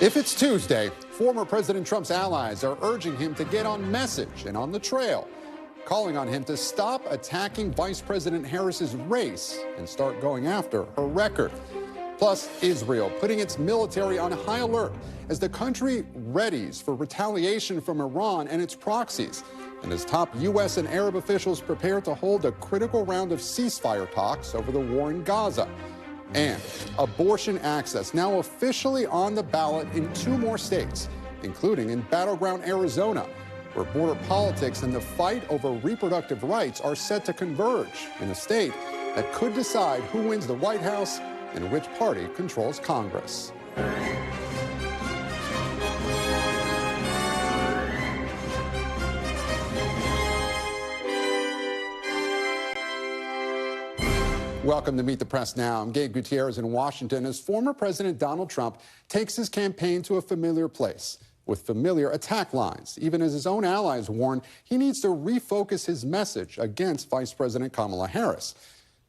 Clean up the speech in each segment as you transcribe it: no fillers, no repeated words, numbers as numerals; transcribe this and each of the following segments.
If it's Tuesday, former President Trump's allies are urging him to get on message and on the trail, calling on him to stop attacking Vice President Harris's race and start going after her record. Plus, Israel putting its military on high alert as the country readies for retaliation from Iran and its proxies, and as top U.S. and Arab officials prepare to hold a critical round of ceasefire talks over the war in Gaza. And abortion access now officially on the ballot in 2 more states, including in battleground Arizona, where border politics and the fight over reproductive rights are set to converge in a state that could decide who wins the White House and which party controls Congress. Welcome to Meet the Press Now. I'm Gabe Gutierrez in Washington as former President Donald Trump takes his campaign to a familiar place with familiar attack lines, even as his own allies warn he needs to refocus his message against Vice President Kamala Harris.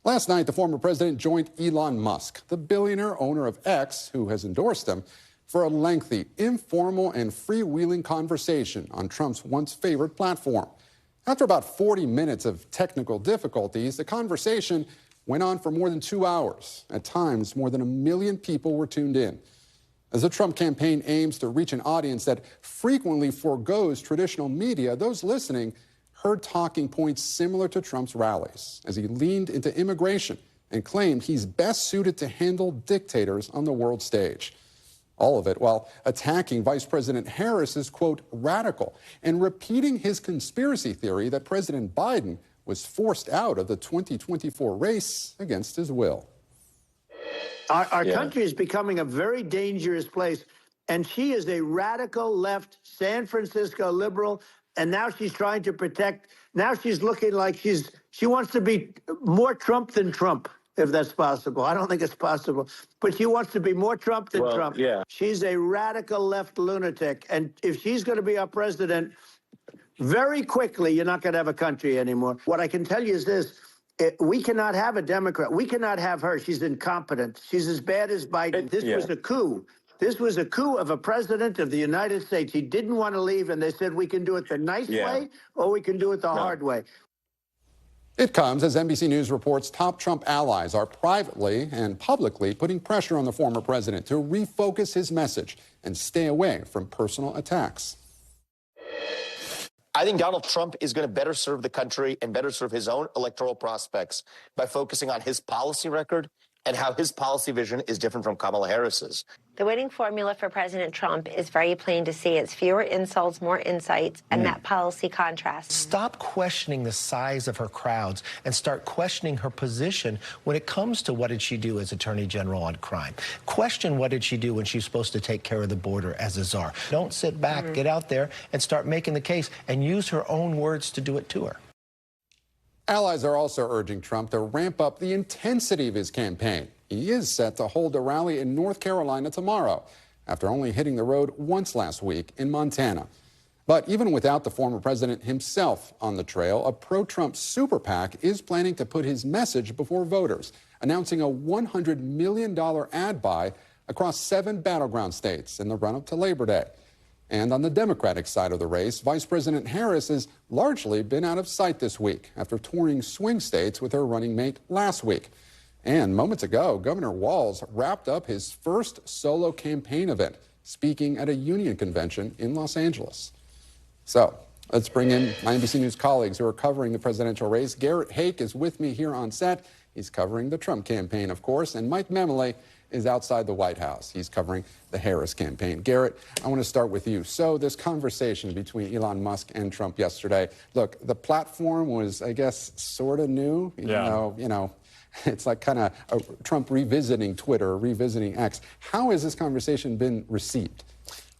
Last night, the former president joined Elon Musk, the billionaire owner of X, who has endorsed him, for a lengthy, informal, and freewheeling conversation on Trump's once-favorite platform. After about 40 minutes of technical difficulties, the conversation went on for more than 2 hours. At times, more than 1 million people were tuned in. As the Trump campaign aims to reach an audience that frequently forgoes traditional media, those listening heard talking points similar to Trump's rallies as he leaned into immigration and claimed he's best suited to handle dictators on the world stage. All of it while attacking Vice President Harris as, quote, radical, and repeating his conspiracy theory that President Biden was forced out of the 2024 race against his will. Our country is becoming a very dangerous place, and she is a radical left San Francisco liberal, and now she's trying to protect. Now she's looking like she wants to be more Trump than Trump, if that's possible. I don't think it's possible, but she wants to be more Trump than Trump. Yeah. She's a radical left lunatic, and if she's going to be our president, very quickly, you're not going to have a country anymore. What I can tell you is this. We cannot have a Democrat. We cannot have her. She's incompetent. She's as bad as Biden. This was a coup. This was a coup of a president of the United States. He didn't want to leave, and they said we can do it the nice way or we can do it the hard way. It comes as NBC News reports top Trump allies are privately and publicly putting pressure on the former president to refocus his message and stay away from personal attacks. I think Donald Trump is going to better serve the country and better serve his own electoral prospects by focusing on his policy record and how his policy vision is different from Kamala Harris's. The winning formula for President Trump is very plain to see. It's fewer insults, more insights, and that policy contrast. Stop questioning the size of her crowds and start questioning her position when it comes to what did she do as Attorney General on crime. Question what did she do when she's supposed to take care of the border as a czar. Don't sit back, get out there and start making the case and use her own words to do it to her. Allies are also urging Trump to ramp up the intensity of his campaign. He is set to hold a rally in North Carolina tomorrow, after only hitting the road once last week in Montana. But even without the former president himself on the trail, a pro-Trump super PAC is planning to put his message before voters, announcing a $100 million ad buy across 7 battleground states in the run-up to Labor Day. And on the Democratic side of the race, Vice President Harris has largely been out of sight this week after touring swing states with her running mate last week. And moments ago, Governor Walz wrapped up his first solo campaign event, speaking at a union convention in Los Angeles. So let's bring in my NBC News colleagues who are covering the presidential race. Garrett Hake is with me here on set. He's covering the Trump campaign, of course, and Mike Memole is outside the White House. He's covering the Harris campaign. Garrett, I want to start with you. So this conversation between Elon Musk and Trump yesterday, look, the platform was, I guess, sort of new. You know, it's like kind of Trump revisiting Twitter, revisiting X. How has this conversation been received?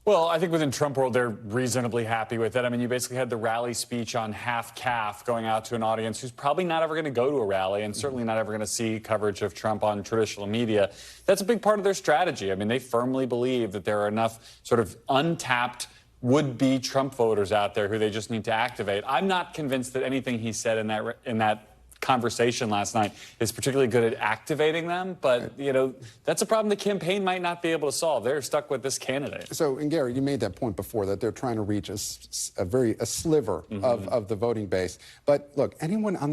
Well, I think within Trump world, they're reasonably happy with it. I mean, you basically had the rally speech on half-calf going out to an audience who's probably not ever going to go to a rally and certainly not ever going to see coverage of Trump on traditional media. That's a big part of their strategy. I mean, they firmly believe that there are enough sort of untapped would-be Trump voters out there who they just need to activate. I'm not convinced that anything he said in that conversation last night is particularly good at activating them. But, you know, that's a problem the campaign might not be able to solve. They're stuck with this candidate. So, and Gary, you made that point before that they're trying to reach a sliver of the voting base. But look, anyone on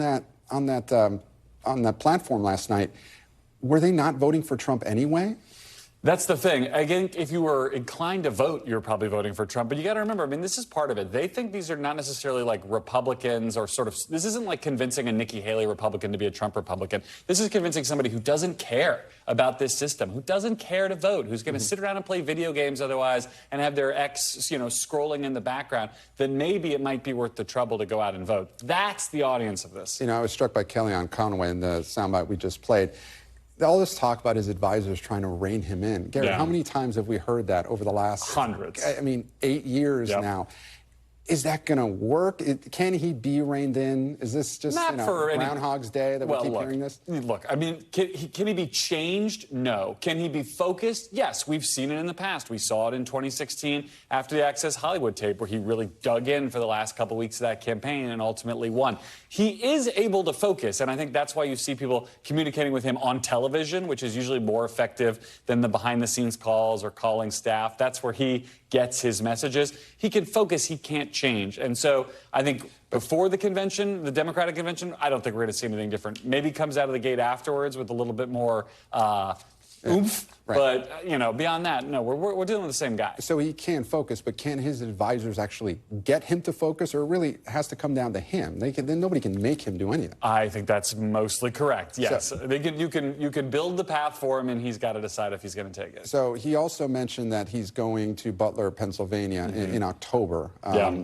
that platform last night, were they not voting for Trump anyway? That's the thing. Again, if you were inclined to vote, you're probably voting for Trump. But you got to remember, I mean, this is part of it. They think these are not necessarily like Republicans or sort of, this isn't like convincing a Nikki Haley Republican to be a Trump Republican. This is convincing somebody who doesn't care about this system, who doesn't care to vote, who's going to sit around and play video games otherwise and have their ex, you know, scrolling in the background, then maybe it might be worth the trouble to go out and vote. That's the audience of this. You know, I was struck by Kellyanne Conway in the soundbite we just played. All this talk about his advisors trying to rein him in. Gary, how many times have we heard that over the last... Hundreds. I mean, 8 years now. Is that going to work? Can he be reined in? Is this just Groundhog's Day that we keep hearing this? Look, I mean, can he be changed? No. Can he be focused? Yes, we've seen it in the past. We saw it in 2016 after the Access Hollywood tape where he really dug in for the last couple weeks of that campaign and ultimately won. He is able to focus, and I think that's why you see people communicating with him on television, which is usually more effective than the behind-the-scenes calls or calling staff. That's where he gets his messages. He can focus, he can't change. And so I think before the convention, the Democratic convention, I don't think we're going to see anything different. Maybe comes out of the gate afterwards with a little bit more oomph. Right. But, you know, beyond that, no, we're dealing with the same guy. So he can focus, but can his advisors actually get him to focus, or it really has to come down to him? Then nobody can make him do anything. I think that's mostly correct, yes. So, you can build the path for him, and he's got to decide if he's going to take it. So he also mentioned that he's going to Butler, Pennsylvania in October.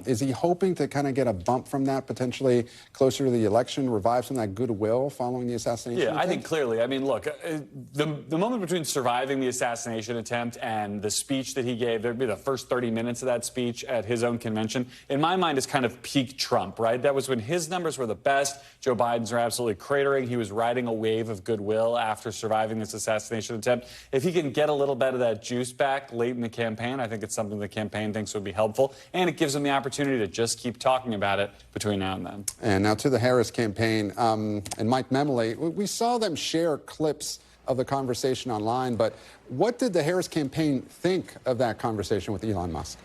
Is he hoping to kind of get a bump from that, potentially closer to the election, revive some of that goodwill following the assassination attempt? I think clearly. I mean, look, the moment between surviving the assassination attempt and the speech that he gave, there'd be the first 30 minutes of that speech at his own convention, in my mind is kind of peak Trump, right? That was when his numbers were the best. Joe Biden's are absolutely cratering. He was riding a wave of goodwill after surviving this assassination attempt. If he can get a little bit of that juice back late in the campaign, I think it's something the campaign thinks would be helpful, and it gives him the opportunity to just keep talking about it between now and then. And now to the Harris campaign and Mike Memoli. We saw them share clips of the conversation online, but what did the Harris campaign think of that conversation with Elon Musk?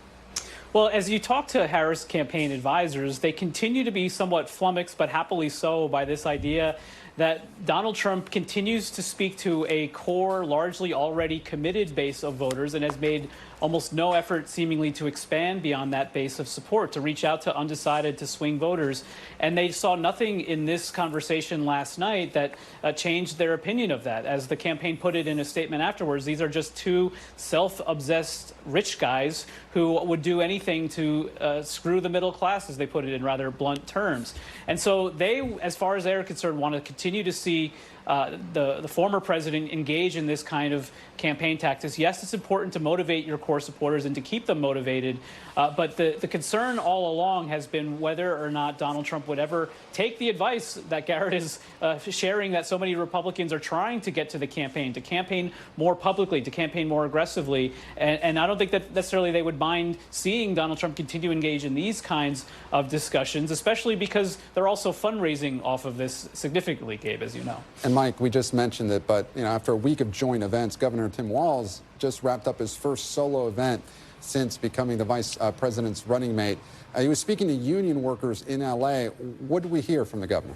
Well, as you talk to Harris campaign advisors, they continue to be somewhat flummoxed, but happily so, by this idea that Donald Trump continues to speak to a core, largely already committed base of voters and has made almost no effort seemingly to expand beyond that base of support, to reach out to undecided, to swing voters. And they saw nothing in this conversation last night that changed their opinion of that. As the campaign put it in a statement afterwards, these are just two self-obsessed rich guys who would do anything to screw the middle class, as they put it in rather blunt terms. And so they, as far as they're concerned, want to continue to see the former president engage in this kind of campaign tactics. Yes, it's important to motivate your core supporters and to keep them motivated, but the concern all along has been whether or not Donald Trump would ever take the advice that Garrett is sharing, that so many Republicans are trying to get to the campaign, to campaign more publicly, to campaign more aggressively. And I don't think that necessarily they would mind seeing Donald Trump continue to engage in these kinds of discussions, especially because they're also fundraising off of this significantly, Gabe, as you know. And Mike, we just mentioned it, but after a week of joint events, Governor Tim Walz just wrapped up his first solo event since becoming the vice president's running mate. He was speaking to union workers in L.A. What did we hear from the governor?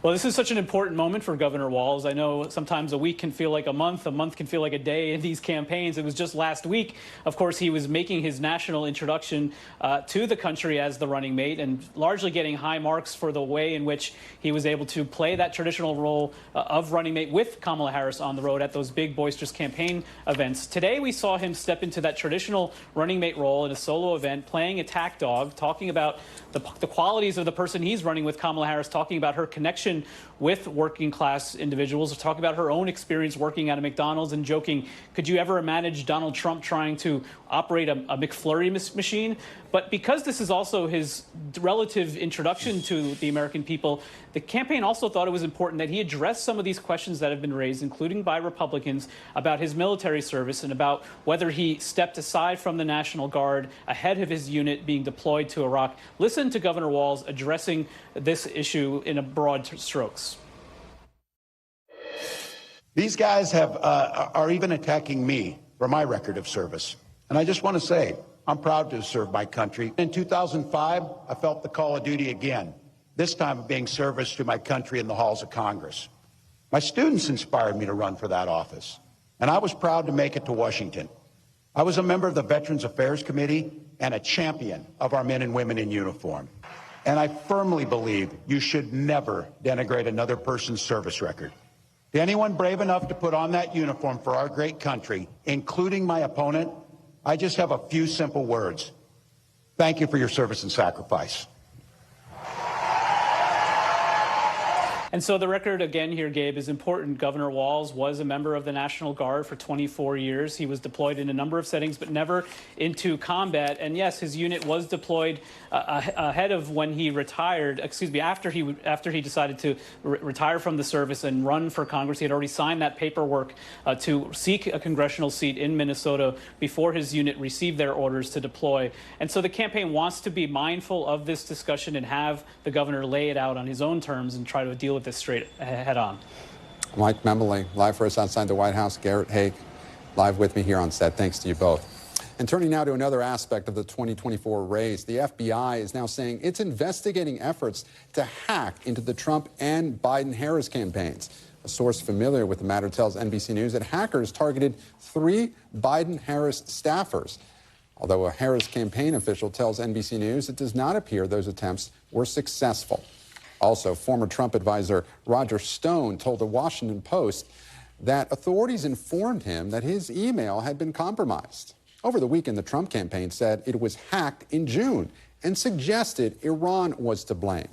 Well, this is such an important moment for Governor Walz. I know sometimes a week can feel like a month can feel like a day in these campaigns. It was just last week, of course, he was making his national introduction to the country as the running mate and largely getting high marks for the way in which he was able to play that traditional role of running mate with Kamala Harris on the road at those big, boisterous campaign events. Today, we saw him step into that traditional running mate role in a solo event, playing attack dog, talking about the qualities of the person he's running with, Kamala Harris, talking about her connection with working class individuals, talking about her own experience working at a McDonald's and joking, could you ever imagine Donald Trump trying to operate a McFlurry machine? But because this is also his relative introduction to the American people, the campaign also thought it was important that he address some of these questions that have been raised, including by Republicans, about his military service and about whether he stepped aside from the National Guard ahead of his unit being deployed to Iraq. Listen to Governor Walz addressing this issue in a broad strokes. These guys are even attacking me for my record of service. And I just want to say, I'm proud to have served my country. In 2005, I felt the call of duty again, this time of being service to my country in the halls of Congress. My students inspired me to run for that office, and I was proud to make it to Washington. I was a member of the Veterans Affairs Committee and a champion of our men and women in uniform. And I firmly believe you should never denigrate another person's service record. To anyone brave enough to put on that uniform for our great country, including my opponent, I just have a few simple words. Thank you for your service and sacrifice. And so the record again here, Gabe, is important. Governor Walz was a member of the National Guard for 24 years. He was deployed in a number of settings, but never into combat. And yes, his unit was deployed ahead of when he retired, after he decided to retire from the service and run for Congress. He had already signed that paperwork to seek a congressional seat in Minnesota before his unit received their orders to deploy. And so the campaign wants to be mindful of this discussion and have the governor lay it out on his own terms and try to deal with this straight head on. Mike Memoli, live for us outside the White House. Garrett Haake, live with me here on set. Thanks to you both. And turning now to another aspect of the 2024 race, the FBI is now saying it's investigating efforts to hack into the Trump and Biden-Harris campaigns. A source familiar with the matter tells NBC News that hackers targeted 3 Biden-Harris staffers. Although a Harris campaign official tells NBC News it does not appear those attempts were successful. Also, former Trump advisor Roger Stone told the Washington Post that authorities informed him that his email had been compromised. Over the weekend, the Trump campaign said it was hacked in June and suggested Iran was to blame.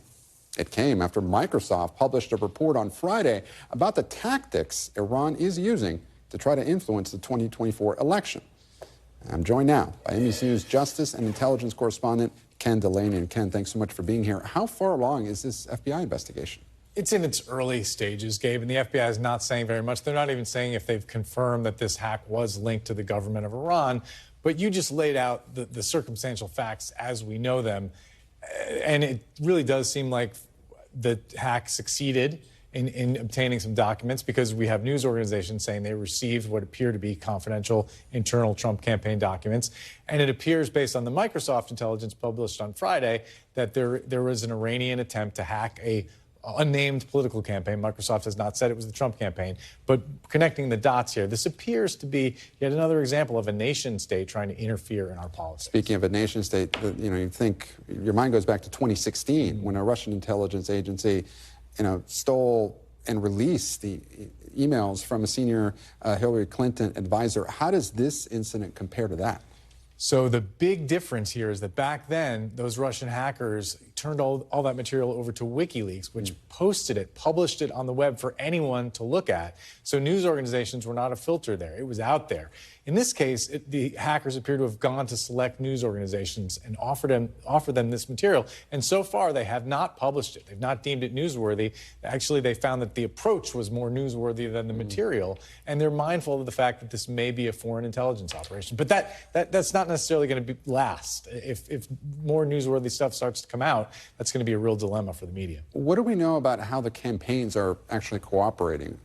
It came after Microsoft published a report on Friday about the tactics Iran is using to try to influence the 2024 election. I'm joined now by NBC News Justice and Intelligence correspondent Ken Delaney. And Ken, thanks so much for being here. How far along is this FBI investigation? It's in its early stages, Gabe, and the FBI is not saying very much. They're not even saying if they've confirmed that this hack was linked to the government of Iran. But you just laid out the circumstantial facts as we know them. And it really does seem like the hack succeeded in obtaining some documents, because we have news organizations saying they received what appear to be confidential internal Trump campaign documents. And it appears, based on the Microsoft intelligence published on Friday, that there was an Iranian attempt to hack a unnamed political campaign. Microsoft has not said it was the Trump campaign. But connecting the dots here, this appears to be yet another example of a nation state trying to interfere in our policy. Speaking of a nation state, you think your mind goes back to 2016 when a Russian intelligence agency stole and released the emails from a senior Hillary Clinton advisor. How does this incident compare to that? So the big difference here is that back then, those Russian hackers turned all that material over to WikiLeaks, which published it on the web for anyone to look at. So news organizations were not a filter there. It was out there. In this case, the hackers appear to have gone to select news organizations and offered them this material. And so far, they have not published it. They've not deemed it newsworthy. Actually, they found that the approach was more newsworthy than the material. And they're mindful of the fact that this may be a foreign intelligence operation. But that's not necessarily going to last. If more newsworthy stuff starts to come out, that's going to be a real dilemma for the media. What do we know about how the campaigns are actually cooperating?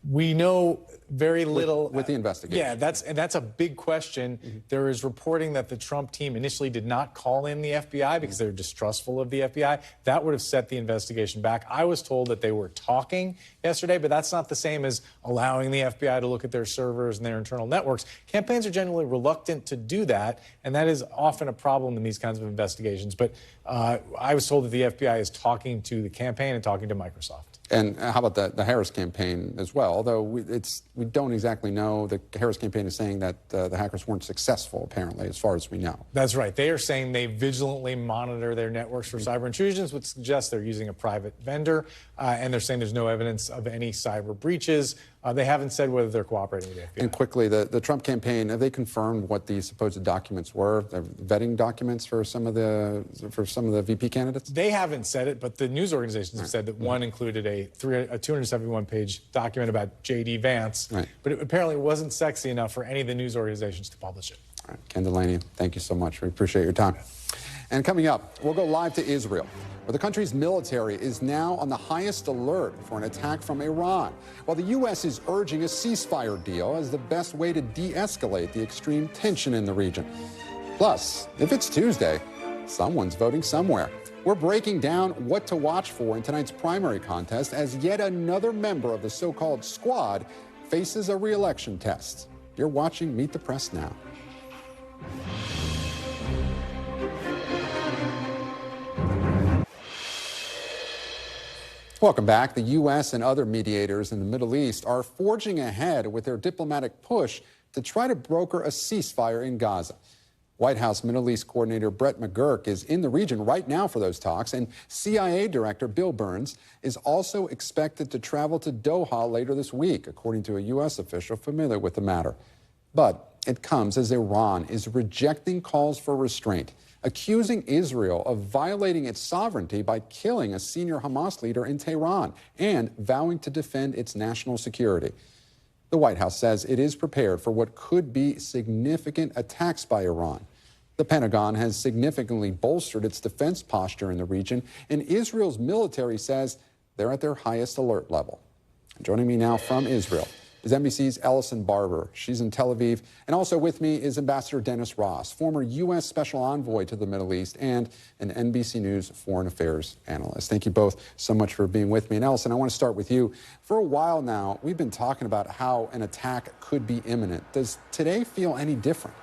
We know very little with the investigation. Yeah, that's a big question. Mm-hmm. There is reporting that the Trump team initially did not call in the FBI because they're distrustful of the FBI. That would have set the investigation back. I was told that they were talking yesterday, but that's not the same as allowing the FBI to look at their servers and their internal networks. Campaigns are generally reluctant to do that, and that is often a problem in these kinds of investigations. But I was told that the FBI is talking to the campaign and talking to Microsoft. And how about the Harris campaign as well? Although we don't exactly know. The Harris campaign is saying that the hackers weren't successful, apparently, as far as we know. That's right. They are saying they vigilantly monitor their networks for cyber intrusions, which suggests they're using a private vendor. And they're saying there's no evidence of any cyber breaches. They haven't said whether they're cooperating with the FBI. And quickly, the Trump campaign, have they confirmed what the supposed documents were? The vetting documents for some of the VP candidates? They haven't said it, but the news organizations have said that one included a 271-page document about J.D. Vance, but it apparently wasn't sexy enough for any of the news organizations to publish it. All right. Ken Delaney, thank you so much. We appreciate your time. And coming up, we'll go live to Israel, where the country's military is now on the highest alert for an attack from Iran, while the U.S. is urging a ceasefire deal as the best way to de-escalate the extreme tension in the region. Plus, if it's Tuesday, someone's voting somewhere. We're breaking down what to watch for in tonight's primary contest as yet another member of the so-called squad faces a re-election test. You're watching Meet the Press now. Welcome back. The U.S. and other mediators in the Middle East are forging ahead with their diplomatic push to try to broker a ceasefire in Gaza. White House Middle East coordinator Brett McGurk is in the region right now for those talks, and CIA Director Bill Burns is also expected to travel to Doha later this week, according to a U.S. official familiar with the matter. But it comes as Iran is rejecting calls for restraint, accusing Israel of violating its sovereignty by killing a senior Hamas leader in Tehran and vowing to defend its national security. The White House says it is prepared for what could be significant attacks by Iran. The Pentagon has significantly bolstered its defense posture in the region, and Israel's military says they're at their highest alert level. Joining me now from Israel is NBC's Ellison Barber. She's in Tel Aviv. And also with me is Ambassador Dennis Ross, former U.S. Special Envoy to the Middle East and an NBC News foreign affairs analyst. Thank you both so much for being with me. And Ellison, I want to start with you. For a while now, we've been talking about how an attack could be imminent. Does today feel any different?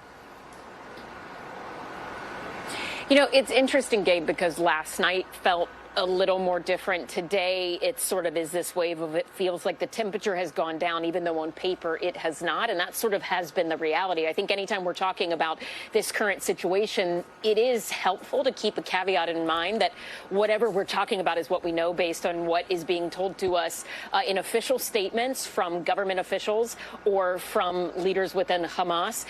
You know, it's interesting, Gabe, because last night felt a little more different. Today, it sort of is this wave of it feels like the temperature has gone down, even though on paper it has not. And that sort of has been the reality. I think anytime we're talking about this current situation, it is helpful to keep a caveat in mind that whatever we're talking about is what we know based on what is being told to us in official statements from government officials or from leaders within Hamas,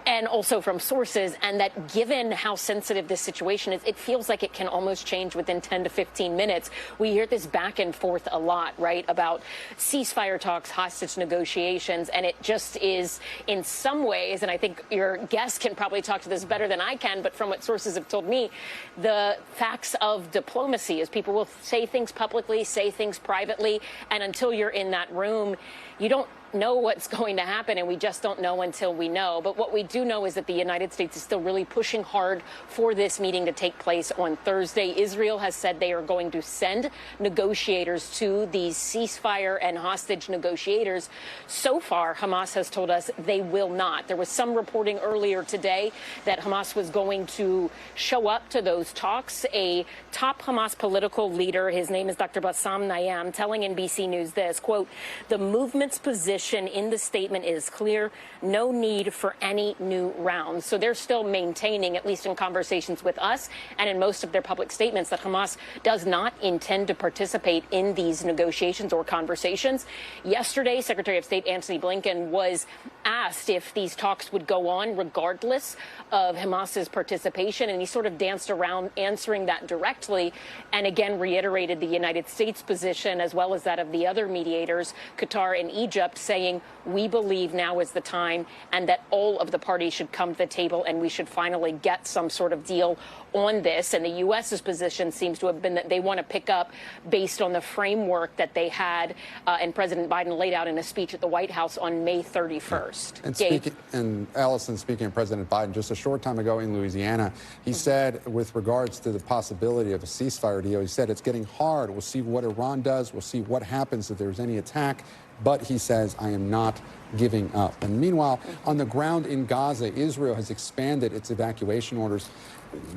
and also from sources, and that given how sensitive this situation is, it feels like it can almost change within 10 to 15 minutes. We hear this back and forth a lot, right, about ceasefire talks, hostage negotiations, and it just is in some ways, and I think your guest can probably talk to this better than I can, but from what sources have told me, the facts of diplomacy is people will say things publicly, say things privately, and until you're in that room, you don't know what's going to happen, and we just don't know until we know. But what we do know is that the United States is still really pushing hard for this meeting to take place on Thursday. Israel has said they are going to send negotiators to these ceasefire and hostage negotiators. So far, Hamas has told us they will not. There was some reporting earlier today that Hamas was going to show up to those talks. A top Hamas political leader, his name is Dr. Bassam Nayyam, telling NBC News this, quote, "The movement's position in the statement is clear, no need for any new rounds." So they're still maintaining, at least in conversations with us and in most of their public statements, that Hamas does not intend to participate in these negotiations or conversations. Yesterday, Secretary of State Antony Blinken was asked if these talks would go on regardless of Hamas's participation, and he sort of danced around answering that directly, and again reiterated the United States position as well as that of the other mediators, Qatar and Egypt, saying we believe now is the time and that all of the parties should come to the table and we should finally get some sort of deal on this. And the U.S.'s position seems to have been that they want to pick up based on the framework that they had and President Biden laid out in a speech at the White House on May 31st. And Allison, speaking of President Biden, just a short time ago in Louisiana, he said with regards to the possibility of a ceasefire deal, he said it's getting hard. We'll see what Iran does. We'll see what happens if there's any attack. But he says, I am not giving up. And meanwhile, on the ground in Gaza, Israel has expanded its evacuation orders.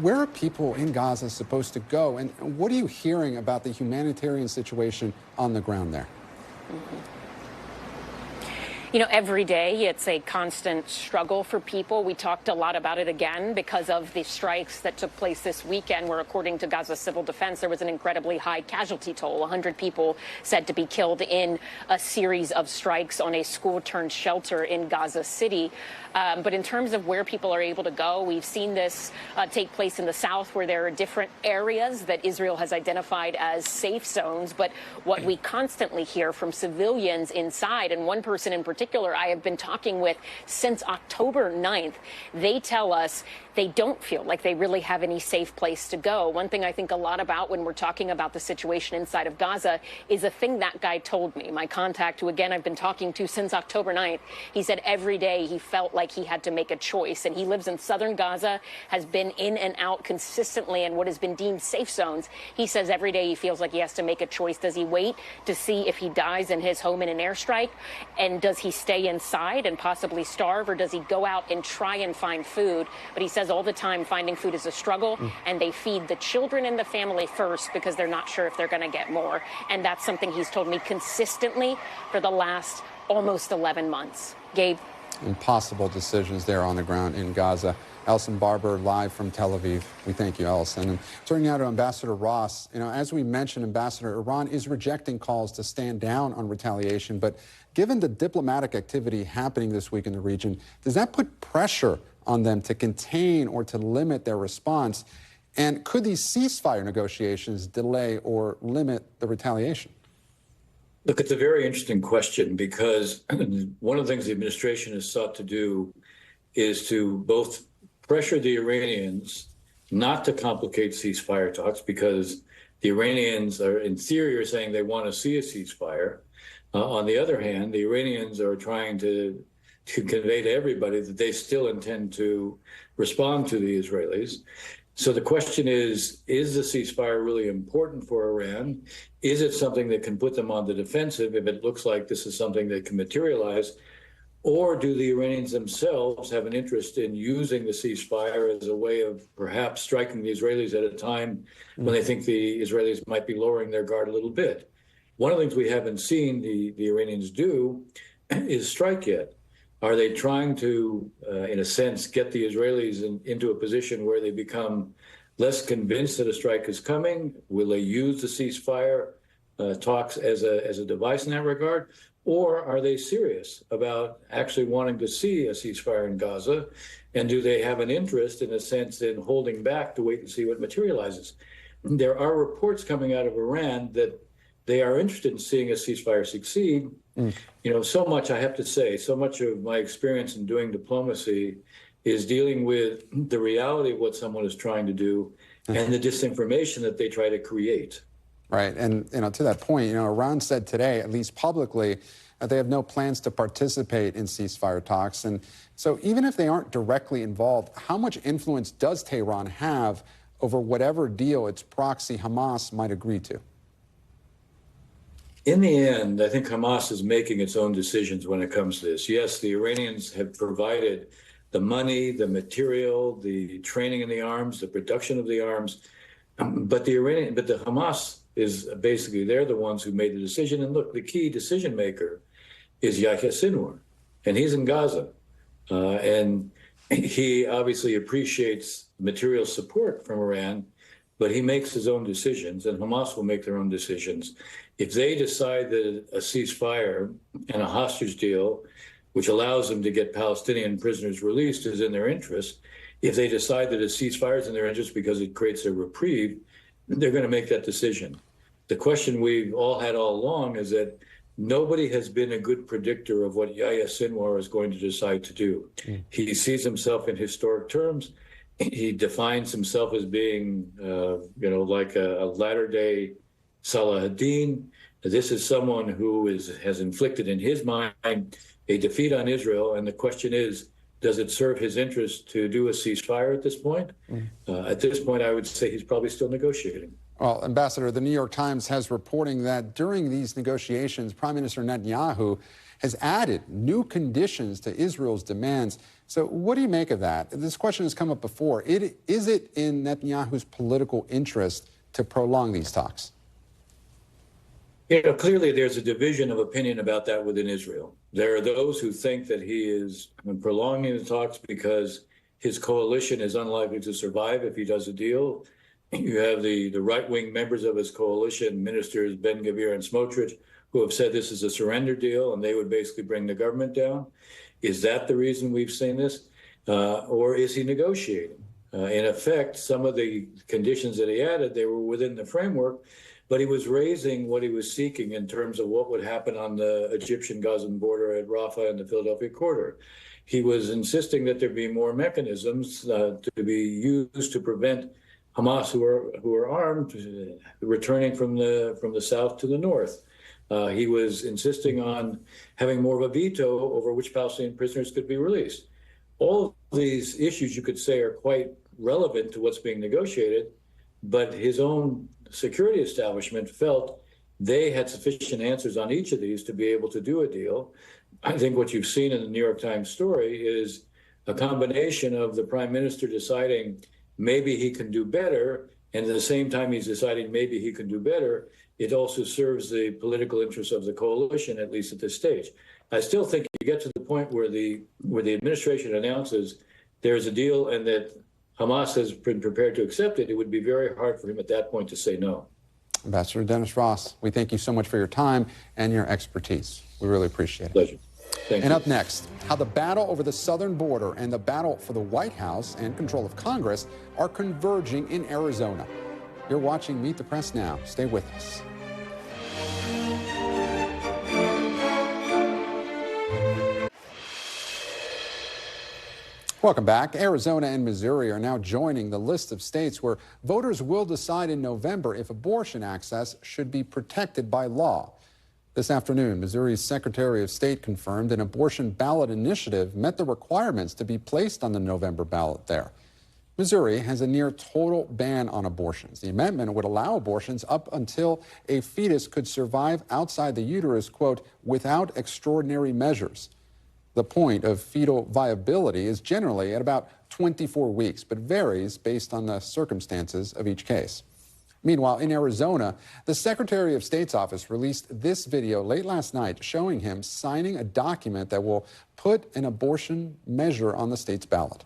Where are people in Gaza supposed to go? And what are you hearing about the humanitarian situation on the ground there? You know, every day it's a constant struggle for people. We talked a lot about it again because of the strikes that took place this weekend, where, according to Gaza Civil Defense, there was an incredibly high casualty toll. 100 people said to be killed in a series of strikes on a school-turned-shelter in Gaza City. But in terms of where people are able to go, we've seen this take place in the south, where there are different areas that Israel has identified as safe zones. But what we constantly hear from civilians inside, and one person in particular particular I have been talking with since October 9th, they tell us they don't feel like they really have any safe place to go. One thing I think a lot about when we're talking about the situation inside of Gaza is a thing that guy told me, my contact, who again I've been talking to since October 9th. He said every day he felt like he had to make a choice, and he lives in southern Gaza, has been in and out consistently in what has been deemed safe zones. He says every day he feels like he has to make a choice. Does he wait to see if he dies in his home in an airstrike? And does he stay inside and possibly starve, or does he go out and try and find food? But he says all the time finding food is a struggle, and they feed the children and the family first because they're not sure if they're going to get more. And that's something he's told me consistently for the last almost 11 months. Gabe? Impossible decisions there on the ground in Gaza. Ellison Barber, live from Tel Aviv. We thank you, Ellison. And turning now to Ambassador Ross, as we mentioned, Ambassador, Iran is rejecting calls to stand down on retaliation. But given the diplomatic activity happening this week in the region, does that put pressure on them to contain or to limit their response? And could these ceasefire negotiations delay or limit the retaliation? Look, it's a very interesting question, because one of the things the administration has sought to do is to both pressure the Iranians not to complicate ceasefire talks, because the Iranians are, in theory, are saying they want to see a ceasefire. On the other hand, the Iranians are trying to convey to everybody that they still intend to respond to the Israelis. So the question is the ceasefire really important for Iran? Is it something that can put them on the defensive if it looks like this is something that can materialize? Or do the Iranians themselves have an interest in using the ceasefire as a way of perhaps striking the Israelis at a time when they think the Israelis might be lowering their guard a little bit? One of the things we haven't seen the Iranians do is strike yet. Are they trying to, in a sense, get the Israelis into a position where they become less convinced that a strike is coming? Will they use the ceasefire talks as a device in that regard? Or are they serious about actually wanting to see a ceasefire in Gaza? And do they have an interest, in a sense, in holding back to wait and see what materializes? There are reports coming out of Iran that they are interested in seeing a ceasefire succeed. So much, I have to say, so much of my experience in doing diplomacy is dealing with the reality of what someone is trying to do and the disinformation that they try to create. Right. And, to that point, Iran said today, at least publicly, that they have no plans to participate in ceasefire talks. And so even if they aren't directly involved, how much influence does Tehran have over whatever deal its proxy Hamas might agree to? In the end, I think Hamas is making its own decisions when it comes to this. Yes, the Iranians have provided the money, the material, the training in the arms, the production of the arms, but the Hamas is basically, they're the ones who made the decision. And look, the key decision maker is Yahya Sinwar, and he's in Gaza. And he obviously appreciates material support from Iran, but he makes his own decisions, and Hamas will make their own decisions. If they decide that a ceasefire and a hostage deal, which allows them to get Palestinian prisoners released, is in their interest, if they decide that a ceasefire is in their interest because it creates a reprieve, they're going to make that decision. The question we've all had all along is that nobody has been a good predictor of what Yahya Sinwar is going to decide to do. He sees himself in historic terms. He defines himself as being, like a latter-day Salah ad-Din. This is someone who has inflicted in his mind a defeat on Israel. And the question is, does it serve his interest to do a ceasefire at this point? At this point, I would say he's probably still negotiating. Well, Ambassador, the New York Times has reporting that during these negotiations, Prime Minister Netanyahu has added new conditions to Israel's demands. So what do you make of that? This question has come up before. Is it in Netanyahu's political interest to prolong these talks? Clearly there's a division of opinion about that within Israel. There are those who think that he is prolonging the talks because his coalition is unlikely to survive if he does a deal. You have the right-wing members of his coalition, ministers Ben-Gvir and Smotrich, who have said this is a surrender deal and they would basically bring the government down. Is that the reason we've seen this? Or is he negotiating? In effect, some of the conditions that he added, they were within the framework, but he was raising what he was seeking in terms of what would happen on the Egyptian-Gazan border at Rafah and the Philadelphia corridor. He was insisting that there be more mechanisms to be used to prevent Hamas, who are armed, returning from the south to the north. He was insisting on having more of a veto over which Palestinian prisoners could be released. All of these issues, you could say, are quite relevant to what's being negotiated, but his own security establishment felt they had sufficient answers on each of these to be able to do a deal. I think what you've seen in the New York Times story is a combination of the prime minister deciding maybe he can do better, and at the same time he's deciding maybe he can do better, it also serves the political interests of the coalition, at least at this stage. I still think you get to the point where the administration announces there's a deal and that Hamas has been prepared to accept it, it would be very hard for him at that point to say no. Ambassador Dennis Ross, we thank you so much for your time and your expertise. We really appreciate it. Pleasure. Thank you. Up next, how the battle over the southern border and the battle for the White House and control of Congress are converging in Arizona. You're watching Meet the Press now. Stay with us. Welcome back. Arizona and Missouri are now joining the list of states where voters will decide in November if abortion access should be protected by law. This afternoon, Missouri's Secretary of State confirmed an abortion ballot initiative met the requirements to be placed on the November ballot there. Missouri has a near total ban on abortions. The amendment would allow abortions up until a fetus could survive outside the uterus, quote, without extraordinary measures. The point of fetal viability is generally at about 24 weeks, but varies based on the circumstances of each case. Meanwhile, in Arizona, the Secretary of State's office released this video late last night showing him signing a document that will put an abortion measure on the state's ballot.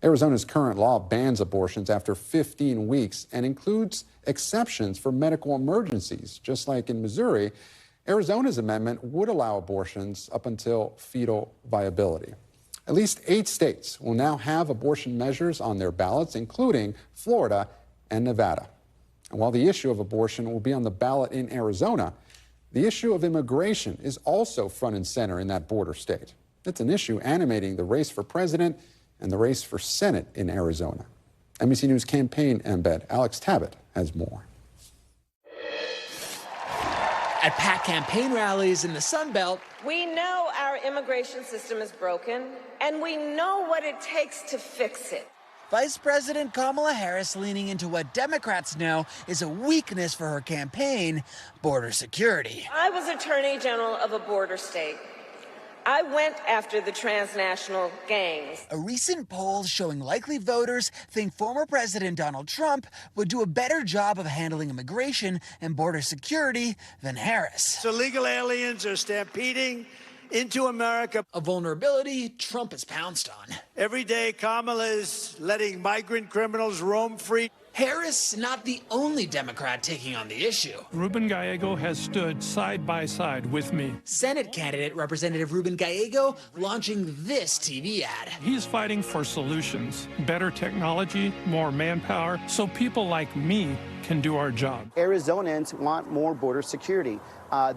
Arizona's current law bans abortions after 15 weeks and includes exceptions for medical emergencies. Just like in Missouri, Arizona's amendment would allow abortions up until fetal viability. At least 8 states will now have abortion measures on their ballots, including Florida and Nevada. And while the issue of abortion will be on the ballot in Arizona, the issue of immigration is also front and center in that border state. It's an issue animating the race for president and the race for Senate in Arizona. NBC News campaign embed Alex Tabbitt has more. At packed campaign rallies in the Sun Belt, we know our immigration system is broken, and we know what it takes to fix it. Vice President Kamala Harris leaning into what Democrats know is a weakness for her campaign, border security. I was Attorney General of a border state. I went after the transnational gangs. A recent poll showing likely voters think former President Donald Trump would do a better job of handling immigration and border security than Harris. Illegal aliens are stampeding into America. A vulnerability Trump has pounced on. Every day, Kamala is letting migrant criminals roam free. Harris not the only Democrat taking on the issue. Ruben Gallego has stood side by side with me. Senate candidate Representative Ruben Gallego launching this TV ad. He's fighting for solutions, better technology, more manpower, so people like me can do our job. Arizonans want more border security.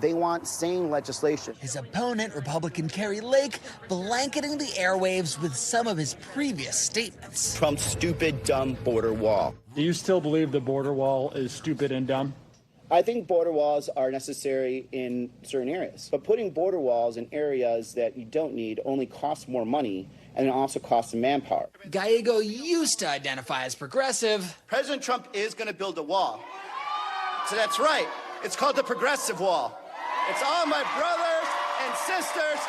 They want sane legislation. His opponent, Republican Kari Lake, blanketing the airwaves with some of his previous statements. Trump's stupid, dumb border wall. Do you still believe the border wall is stupid and dumb? I think border walls are necessary in certain areas. But putting border walls in areas that you don't need only costs more money, and it also costs manpower. Gallego used to identify as progressive. President Trump is going to build a wall. So that's right. It's called the progressive wall. It's all my brothers and sisters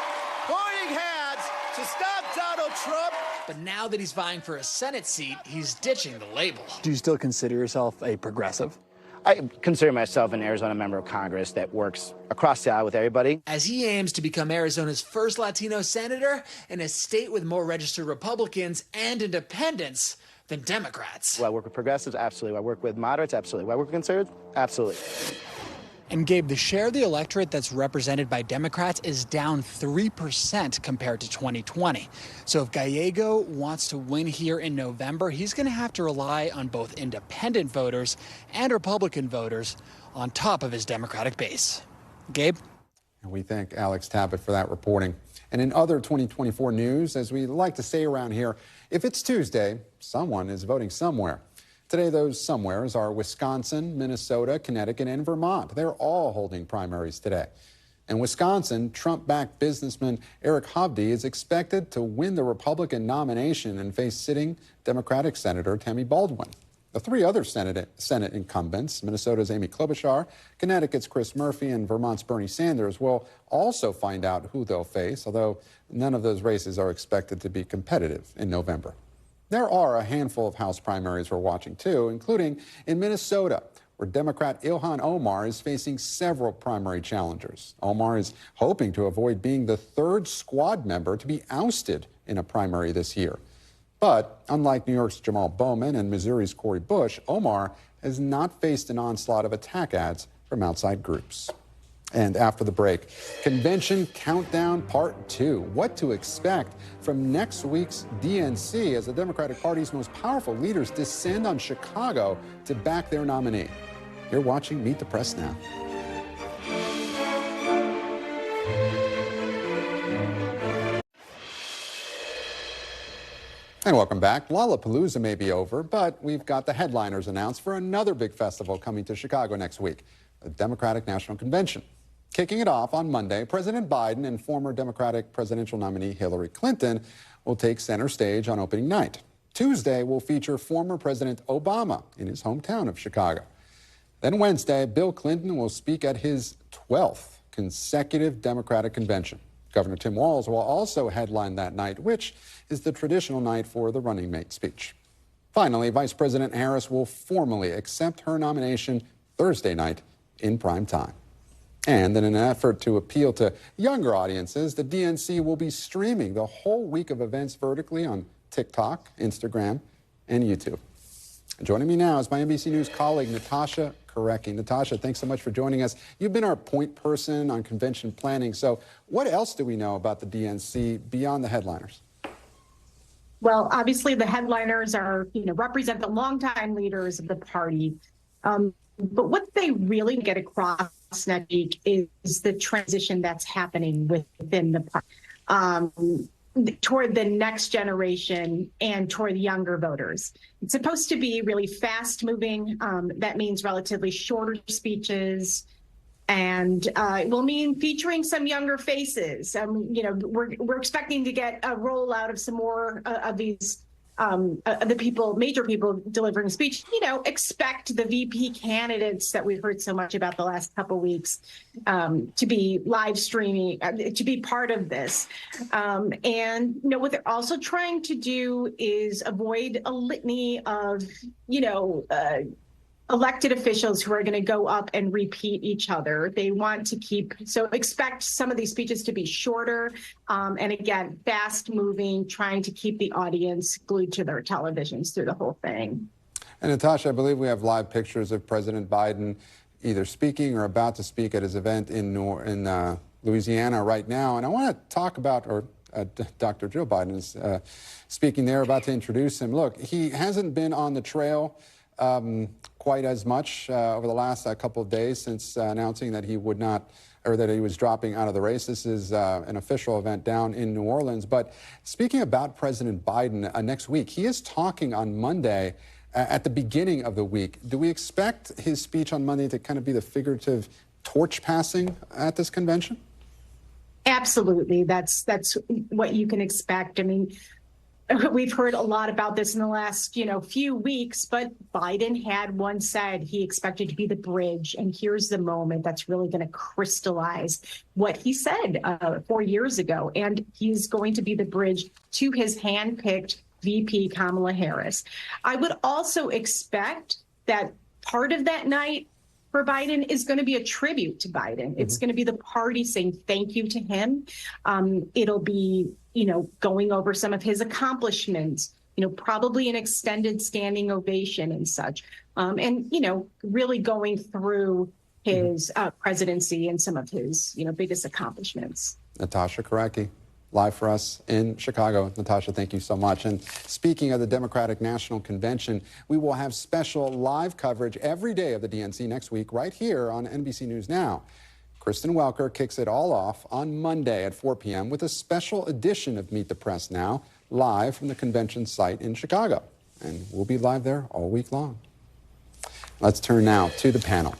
holding hands to stop Donald Trump. But now that he's vying for a Senate seat, he's ditching the label. Do you still consider yourself a progressive? I consider myself an Arizona member of Congress that works across the aisle with everybody. As he aims to become Arizona's first Latino senator in a state with more registered Republicans and independents than Democrats. Do I work with progressives? Absolutely. Do I work with moderates? Absolutely. Do I work with conservatives? Absolutely. And Gabe, the share of the electorate that's represented by Democrats is down 3% compared to 2020. So if Gallego wants to win here in November, he's going to have to rely on both independent voters and Republican voters on top of his Democratic base. Gabe? And we thank Alex Tabbitt for that reporting. And in other 2024 news, as we like to say around here, if it's Tuesday, someone is voting somewhere. Today, those somewheres are Wisconsin, Minnesota, Connecticut, and Vermont. They're all holding primaries today. In Wisconsin, Trump-backed businessman Eric Hovde is expected to win the Republican nomination and face sitting Democratic Senator Tammy Baldwin. The three other Senate incumbents, Minnesota's Amy Klobuchar, Connecticut's Chris Murphy, and Vermont's Bernie Sanders, will also find out who they'll face, although none of those races are expected to be competitive in November. There are a handful of House primaries we're watching, too, including in Minnesota, where Democrat Ilhan Omar is facing several primary challengers. Omar is hoping to avoid being the third squad member to be ousted in a primary this year. But unlike New York's Jamal Bowman and Missouri's Cori Bush, Omar has not faced an onslaught of attack ads from outside groups. And after the break, Convention Countdown Part 2. What to expect from next week's DNC as the Democratic Party's most powerful leaders descend on Chicago to back their nominee. You're watching Meet the Press Now. And welcome back. Lollapalooza may be over, but we've got the headliners announced for another big festival coming to Chicago next week, the Democratic National Convention. Kicking it off on Monday, President Biden and former Democratic presidential nominee Hillary Clinton will take center stage on opening night. Tuesday will feature former President Obama in his hometown of Chicago. Then Wednesday, Bill Clinton will speak at his 12th consecutive Democratic convention. Governor Tim Walz will also headline that night, which is the traditional night for the running mate speech. Finally, Vice President Harris will formally accept her nomination Thursday night in prime time. And in an effort to appeal to younger audiences, the DNC will be streaming the whole week of events vertically on TikTok, Instagram, and YouTube. Joining me now is my NBC News colleague, Natasha Korecki. Natasha, thanks so much for joining us. You've been our point person on convention planning. So what else do we know about the DNC beyond the headliners? Well, obviously the headliners are, represent the longtime leaders of the party. But what they really get across next week is the transition that's happening within the party. Toward the next generation and toward younger voters. It's supposed to be really fast moving. That means relatively shorter speeches, and it will mean featuring some younger faces. We're expecting to get a rollout of some more of these major people delivering speech. Expect the VP candidates that we've heard so much about the last couple of weeks to be live streaming, to be part of this. And what they're also trying to do is avoid a litany of, elected officials who are going to go up and repeat each other. They want to expect some of these speeches to be shorter and again, fast moving, trying to keep the audience glued to their televisions through the whole thing. And Natasha, I believe we have live pictures of President Biden either speaking or about to speak at his event in Louisiana right now. And I want to talk about, Dr. Joe Biden is speaking there, about to introduce him. Look, he hasn't been on the trail quite as much over the last couple of days since announcing that he would not, or that he was dropping out of the race. This is an official event down in New Orleans. But speaking about President Biden next week, he is talking on Monday at the beginning of the week. Do we expect his speech on Monday to kind of be the figurative torch passing at this convention? Absolutely. That's what you can expect. I mean, we've heard a lot about this in the last, few weeks, but Biden had once said he expected to be the bridge. And here's the moment that's really going to crystallize what he said 4 years ago. And he's going to be the bridge to his handpicked VP Kamala Harris. I would also expect that part of that night for Biden is going to be a tribute to Biden. Mm-hmm. It's going to be the party saying thank you to him. It'll be, going over some of his accomplishments, probably an extended standing ovation and such. And, really going through his presidency and some of his, biggest accomplishments. Natasha Korecki, live for us in Chicago. Natasha, thank you so much. And speaking of the Democratic National Convention, we will have special live coverage every day of the DNC next week right here on NBC News Now. Kristen Welker kicks it all off on Monday at 4 p.m. with a special edition of Meet the Press Now, live from the convention site in Chicago. And we'll be live there all week long. Let's turn now to the panel.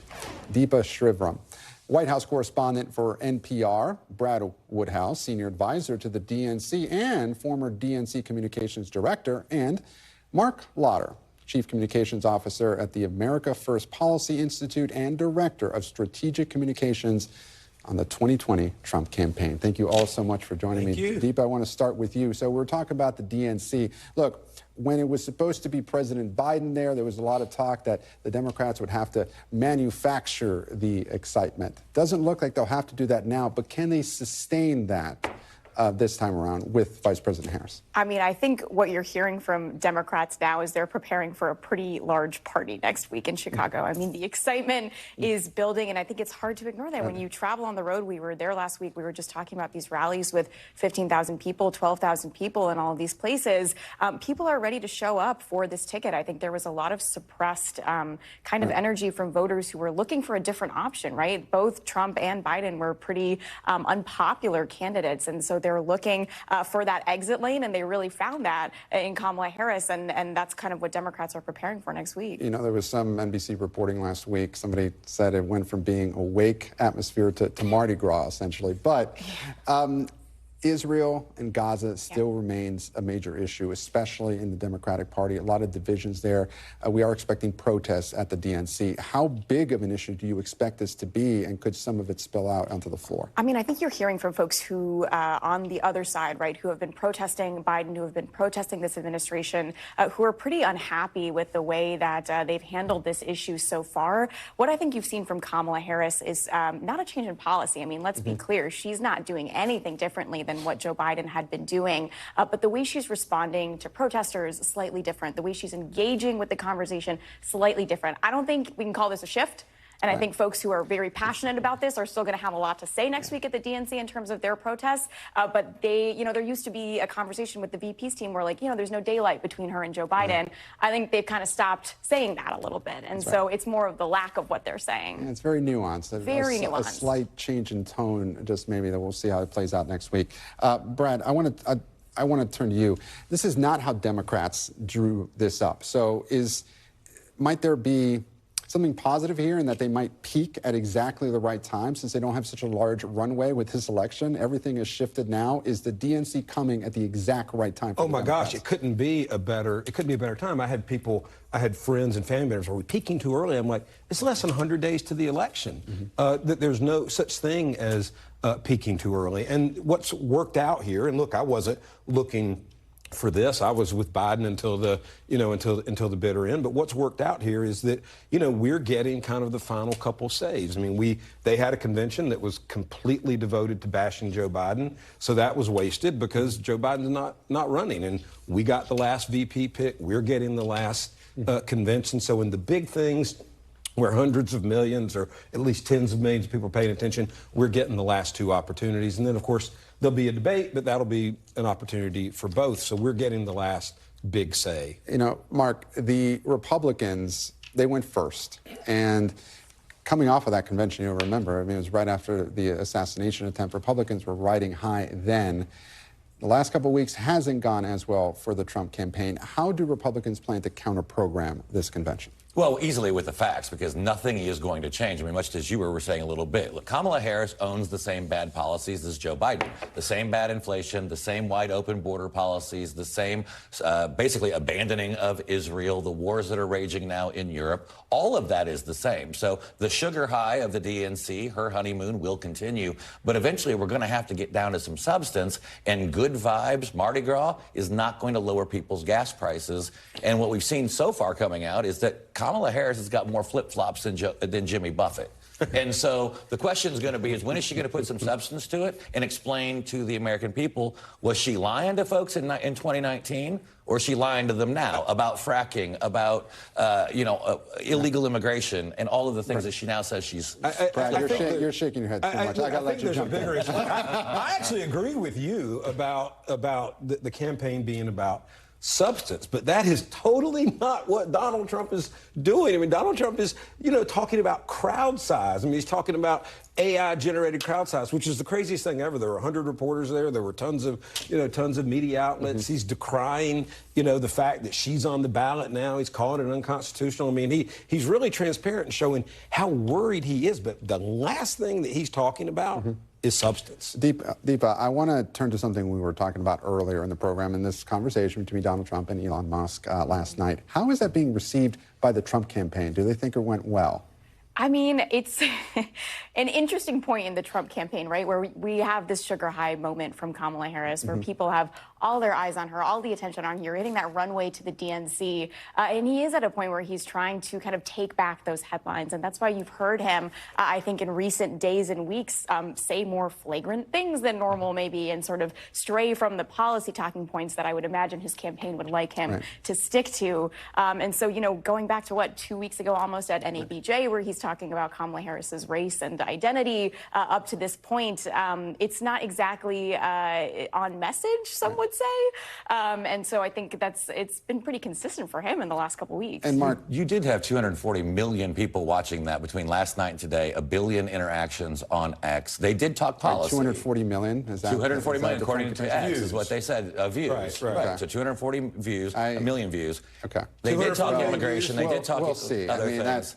Deepa Shivaram, White House correspondent for NPR, Brad Woodhouse, senior advisor to the DNC and former DNC communications director, and Marc Lotter, chief communications officer at the America First Policy Institute and director of strategic communications on the 2020 Trump campaign. Thank you all so much for joining me. Deepa, I want to start with you. So we're talking about the DNC. Look, when it was supposed to be President Biden there was a lot of talk that the Democrats would have to manufacture the excitement. Doesn't look like they'll have to do that now, but can they sustain that this time around with Vice President Harris? I mean, I think what you're hearing from Democrats now is they're preparing for a pretty large party next week in Chicago. I mean, the excitement is building, and I think it's hard to ignore that. When you travel on the road, we were there last week, we were just talking about these rallies with 15,000 people, 12,000 people in all of these places. People are ready to show up for this ticket. I think there was a lot of suppressed kind of energy from voters who were looking for a different option, right? Both Trump and Biden were pretty unpopular candidates, and so they're looking for that exit lane, and they really found that in Kamala Harris, and that's kind of what Democrats are preparing for next week. You know, there was some NBC reporting last week. Somebody said it went from being a wake atmosphere to Mardi Gras, essentially. But Israel and Gaza still remains a major issue, especially in the Democratic Party. A lot of divisions there. We are expecting protests at the DNC. How big of an issue do you expect this to be, and could some of it spill out onto the floor? I mean, I think you're hearing from folks who, on the other side, right, who have been protesting Biden, who have been protesting this administration, who are pretty unhappy with the way that they've handled this issue so far. What I think you've seen from Kamala Harris is not a change in policy. I mean, let's be clear. She's not doing anything differently than what Joe Biden had been doing. But the way she's responding to protesters is slightly different. The way she's engaging with the conversation, slightly different. I don't think we can call this a shift. And I think folks who are very passionate about this are still going to have a lot to say next week at the DNC in terms of their protests. But they, you know, there used to be a conversation with the VP's team where, like, you know, there's no daylight between her and Joe Biden. I think they've kind of stopped saying that a little bit. And so it's more of the lack of what they're saying. And it's very nuanced. Very nuanced. A slight change in tone, just maybe, that we'll see how it plays out next week. Brad, I want to turn to you. This is not how Democrats drew this up. So might there be something positive here in that they might peak at exactly the right time since they don't have such a large runway with this election? Everything is shifted now. Is the DNC coming at the exact right time for Oh my gosh, it couldn't be a better time. I had friends and family members, are we peaking too early? I'm like, it's less than 100 days to the election. There's no such thing as peaking too early. And what's worked out here, and look, I wasn't looking for this. I was with Biden until the bitter end. But what's worked out here is that, you know, we're getting kind of the final couple saves. I mean, they had a convention that was completely devoted to bashing Joe Biden. So that was wasted because Joe Biden's not running. And we got the last VP pick. We're getting the last convention. So in the big things where hundreds of millions or at least tens of millions of people are paying attention, we're getting the last two opportunities. And then, of course, there'll be a debate, but that'll be an opportunity for both. So we're getting the last big say. You know, Mark, the Republicans, they went first. And coming off of that convention, you'll remember, I mean, it was right after the assassination attempt. Republicans were riding high then. The last couple of weeks hasn't gone as well for the Trump campaign. How do Republicans plan to counter-program this convention? Well, easily with the facts, because nothing is going to change. I mean, much as you were saying a little bit. Look, Kamala Harris owns the same bad policies as Joe Biden. The same bad inflation, the same wide open border policies, the same basically abandoning of Israel, the wars that are raging now in Europe. All of that is the same. So the sugar high of the DNC, her honeymoon, will continue. But eventually we're going to have to get down to some substance. And good vibes, Mardi Gras, is not going to lower people's gas prices. And what we've seen so far coming out is that Kamala Harris has got more flip-flops than Jimmy Buffett. And so the question is going to be is when is she going to put some substance to it and explain to the American people, was she lying to folks in 2019 or is she lying to them now about fracking, about, illegal immigration and all of the things that she now says she's... Brad, you're shaking your head too much. I got to let you jump in. I actually agree with you about the campaign being about substance, but that is totally not what Donald Trump is doing. I mean, Donald Trump is, talking about crowd size. I mean, he's talking about AI-generated crowd size, which is the craziest thing ever. There were 100 reporters there. There were tons of media outlets. He's decrying, the fact that she's on the ballot now. He's calling it unconstitutional. I mean, he's really transparent and showing how worried he is. But the last thing that he's talking about is substance. Deepa, I want to turn to something we were talking about earlier in the program in this conversation between Donald Trump and Elon Musk last night. How is that being received by the Trump campaign? Do they think it went well? I mean, it's an interesting point in the Trump campaign, right, where we have this sugar high moment from Kamala Harris, where people have all their eyes on her, all the attention on her, hitting that runway to the DNC. And he is at a point where he's trying to kind of take back those headlines. And that's why you've heard him, I think, in recent days and weeks, say more flagrant things than normal, maybe, and sort of stray from the policy talking points that I would imagine his campaign would like him to stick to. And so, going back to 2 weeks ago almost at NABJ, where he's talking about Kamala Harris's race and identity up to this point, it's not exactly on message, some would say. And so I think it's been pretty consistent for him in the last couple of weeks. And Mark, you did have 240 million people watching that between last night and today, 1 billion interactions on X. They did talk policy. 240 million? Is that 240 million, according to X, is what they said, views. Right. Okay. So 240 views, 1 million views. Okay. They did talk immigration. They did talk we'll see. other things.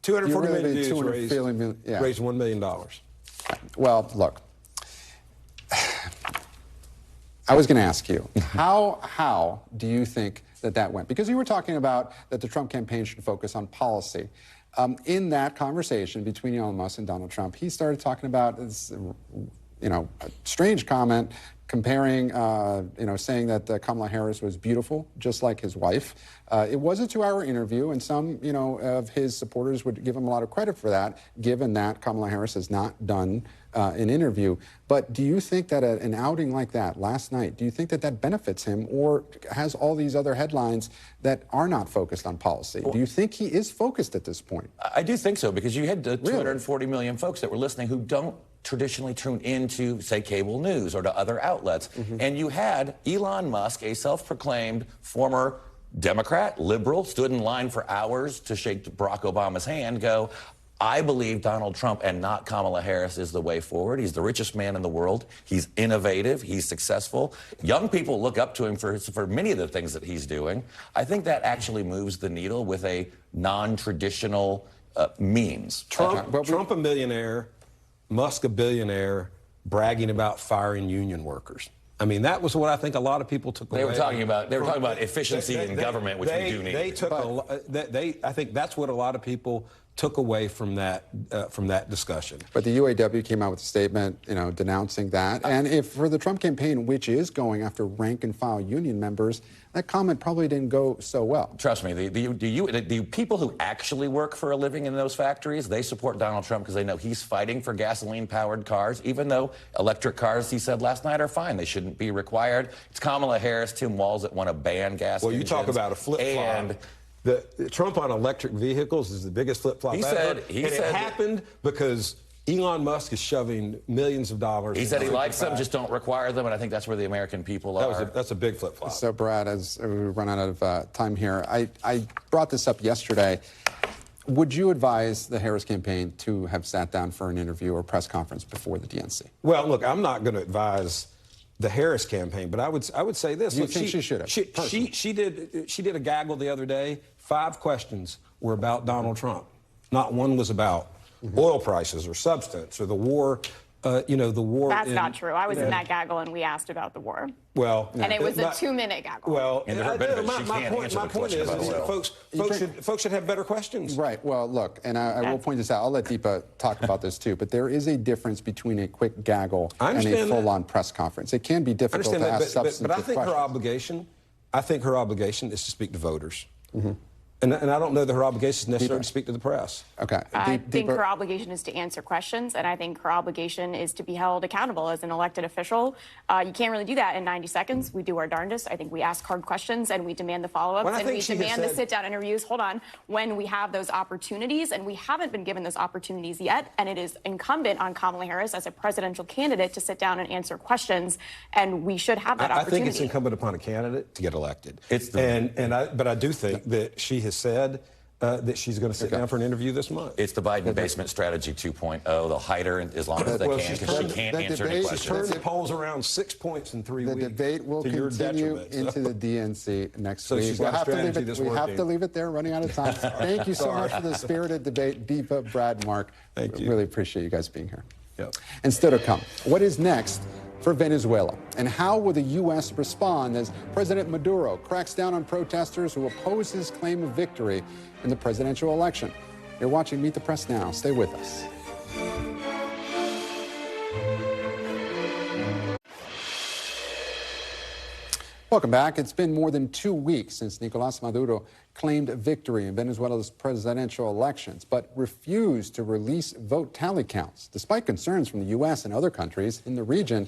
240 million views raised $1 million. Well, look, I was going to ask you, how do you think that went? Because you were talking about that the Trump campaign should focus on policy. In that conversation between Elon Musk and Donald Trump, he started talking about this, a strange comment comparing, saying that Kamala Harris was beautiful, just like his wife. It was a 2-hour interview, and some, of his supporters would give him a lot of credit for that, given that Kamala Harris has not done an interview. But do you think that an outing like that last night, do you think that benefits him, or has all these other headlines that are not focused on policy? Do you think he is focused at this point? I do think so, because you had 240 million folks that were listening who don't traditionally tune into, say, cable news or to other outlets. And you had Elon Musk, a self-proclaimed former Democrat, liberal, stood in line for hours to shake Barack Obama's hand, go, I believe Donald Trump and not Kamala Harris is the way forward. He's the richest man in the world. He's innovative. He's successful. Young people look up to him for many of the things that he's doing. I think that actually moves the needle with a non-traditional means. Trump a millionaire, Musk a billionaire, bragging about firing union workers. I mean, that was what I think a lot of people took away. They were talking about efficiency in government, which we do need. I think that's what a lot of people took away from that discussion. But the UAW came out with a statement, denouncing that. And if for the Trump campaign, which is going after rank-and-file union members, that comment probably didn't go so well. Trust me, the people who actually work for a living in those factories, they support Donald Trump because they know he's fighting for gasoline-powered cars, even though electric cars, he said last night, are fine. They shouldn't be required. It's Kamala Harris, Tim Walz that want to ban gas engines. Well, you talk about a flip-flop. The Trump on electric vehicles is the biggest flip-flop ever. It happened because Elon Musk is shoving millions of dollars. He said he likes them, just don't require them, and I think that's where the American people are. That's a big flip-flop. So, Brad, as we run out of time here, I brought this up yesterday. Would you advise the Harris campaign to have sat down for an interview or press conference before the DNC? Well, look, I'm not going to advise the Harris campaign, but I would say this. You think she should have? She did a gaggle the other day. 5 questions were about Donald Trump. Not one was about oil prices or substance or the war. The war. That's not true. I was in that gaggle and we asked about the war. Well, and it was a 2-minute gaggle. Well, my point is folks should have better questions. Right. Well, look, and I will point this out. I'll let Deepa talk about this too. But there is a difference between a quick gaggle and a full-on press conference. It can be difficult to ask substantive questions. But I think her obligation is to speak to voters. And I don't know that her obligation is necessarily to speak to the press. Okay. I think her obligation is to answer questions, and I think her obligation is to be held accountable as an elected official. You can't really do that in 90 seconds. We do our darndest. I think we ask hard questions, and we demand the follow-ups, and we demand the sit-down interviews. Hold on. When we have those opportunities, and we haven't been given those opportunities yet, and it is incumbent on Kamala Harris as a presidential candidate to sit down and answer questions, and we should have that opportunity. I think it's incumbent upon a candidate to get elected. But I do think that she has said that she's going to sit down for an interview this month. It's the Biden basement strategy 2.0. They'll hide her as long as they can because she can't answer any questions. She's turned the polls around 6 points in 3 weeks. The debate will continue into the DNC next week. She's got a strategy that's working. We have to leave it there, running out of time. Thank you so much for the spirited debate, Deepa, Brad, Mark. Thank you. Really appreciate you guys being here. Yep. And still to come, what is next for Venezuela? And how will the U.S. respond as President Maduro cracks down on protesters who oppose his claim of victory in the presidential election? You're watching Meet the Press Now. Stay with us. Welcome back. It's been more than 2 weeks since Nicolás Maduro claimed victory in Venezuela's presidential elections, but refused to release vote tally counts, despite concerns from the U.S. and other countries in the region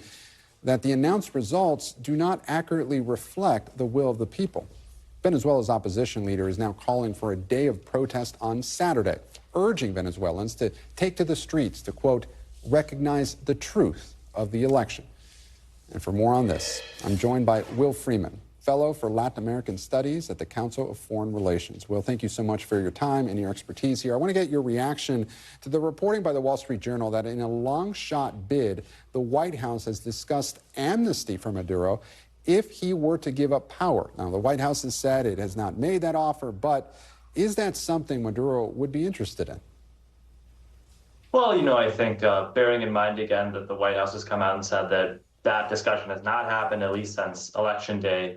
that the announced results do not accurately reflect the will of the people. Venezuela's opposition leader is now calling for a day of protest on Saturday, urging Venezuelans to take to the streets to, quote, recognize the truth of the election. And for more on this, I'm joined by Will Freeman, Fellow for Latin American Studies at the Council of Foreign Relations. Will, thank you so much for your time and your expertise here. I want to get your reaction to the reporting by the Wall Street Journal that in a long-shot bid, the White House has discussed amnesty for Maduro if he were to give up power. Now, the White House has said it has not made that offer, but is that something Maduro would be interested in? Well, I think bearing in mind again that the White House has come out and said that that discussion has not happened, at least since Election Day,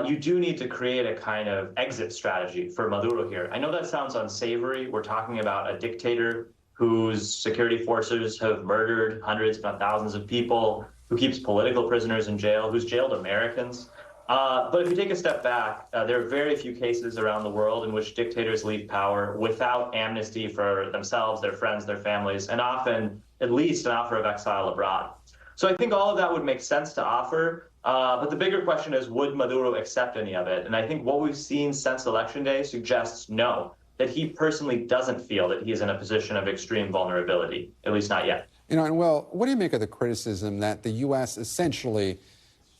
you do need to create a kind of exit strategy for Maduro here. I know that sounds unsavory. We're talking about a dictator whose security forces have murdered hundreds, if not thousands of people, who keeps political prisoners in jail, who's jailed Americans. But if you take a step back, there are very few cases around the world in which dictators leave power without amnesty for themselves, their friends, their families, and often at least an offer of exile abroad. So I think all of that would make sense to offer. But the bigger question is, would Maduro accept any of it? And I think what we've seen since Election Day suggests no, that he personally doesn't feel that he's in a position of extreme vulnerability, at least not yet. And Will, what do you make of the criticism that the U.S. essentially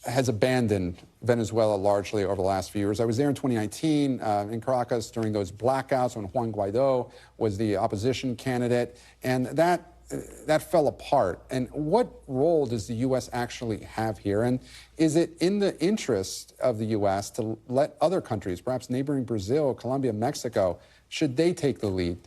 has abandoned Venezuela largely over the last few years? I was there in 2019 in Caracas during those blackouts when Juan Guaido was the opposition candidate, and that fell apart. And what role does the U.S. actually have here? And is it in the interest of the U.S. to let other countries, perhaps neighboring Brazil, Colombia, Mexico, should they take the lead?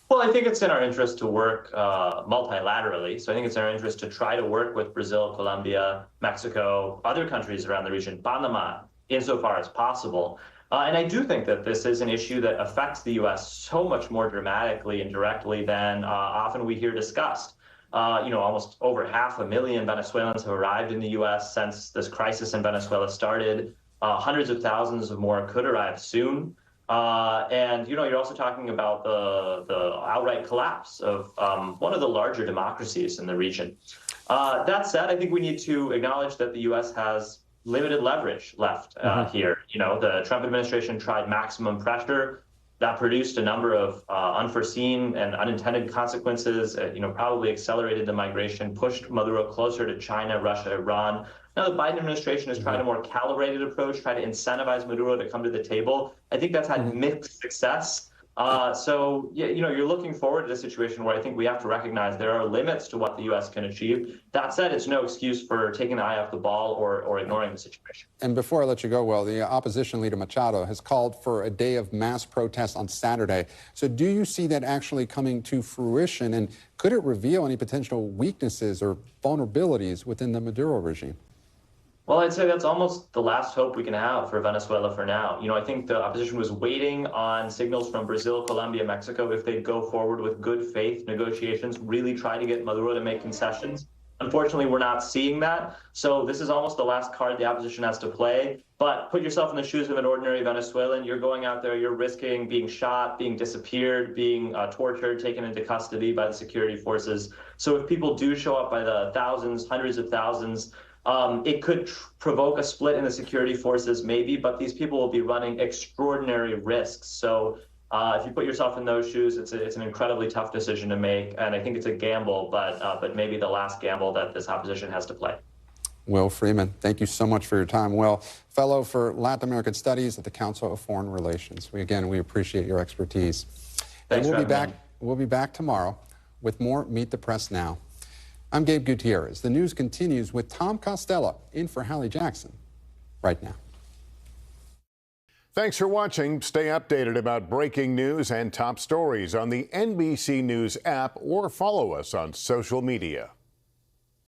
Well, I think it's in our interest to work multilaterally. So I think it's in our interest to try to work with Brazil, Colombia, Mexico, other countries around the region, Panama, insofar as possible. And I do think that this is an issue that affects the U.S. so much more dramatically and directly than often we hear discussed. Almost over 500,000 Venezuelans have arrived in the U.S. since this crisis in Venezuela started. Hundreds of thousands of more could arrive soon. And you're also talking about the outright collapse of one of the larger democracies in the region. That said, I think we need to acknowledge that the U.S. has limited leverage left here. The Trump administration tried maximum pressure. That produced a number of unforeseen and unintended consequences, probably accelerated the migration, pushed Maduro closer to China, Russia, Iran. Now, the Biden administration is trying a more calibrated approach, try to incentivize Maduro to come to the table. I think that's had mixed success. You're looking forward to a situation where I think we have to recognize there are limits to what the U.S. can achieve. That said, it's no excuse for taking the eye off the ball or ignoring the situation. And before I let you go, Will, the opposition leader Machado has called for a day of mass protest on Saturday. So do you see that actually coming to fruition? And could it reveal any potential weaknesses or vulnerabilities within the Maduro regime? Well, I'd say that's almost the last hope we can have for Venezuela for now. I think the opposition was waiting on signals from Brazil, Colombia, Mexico, if they'd go forward with good faith negotiations, really try to get Maduro to make concessions. Unfortunately, we're not seeing that. So this is almost the last card the opposition has to play. But put yourself in the shoes of an ordinary Venezuelan. You're going out there, you're risking being shot, being disappeared, being tortured, taken into custody by the security forces. So if people do show up by the thousands, hundreds of thousands, it could provoke a split in the security forces, maybe, but these people will be running extraordinary risks. So if you put yourself in those shoes, it's an incredibly tough decision to make, and I think it's a gamble, but maybe the last gamble that this opposition has to play. Will Freeman, thank you so much for your time. Will, fellow for Latin American Studies at the Council of Foreign Relations. We appreciate your expertise. Thanks and for having me. We'll be back tomorrow with more Meet the Press Now. I'm Gabe Gutierrez. The news continues with Tom Costello in for Hallie Jackson right now. Thanks for watching. Stay updated about breaking news and top stories on the NBC News app or follow us on social media.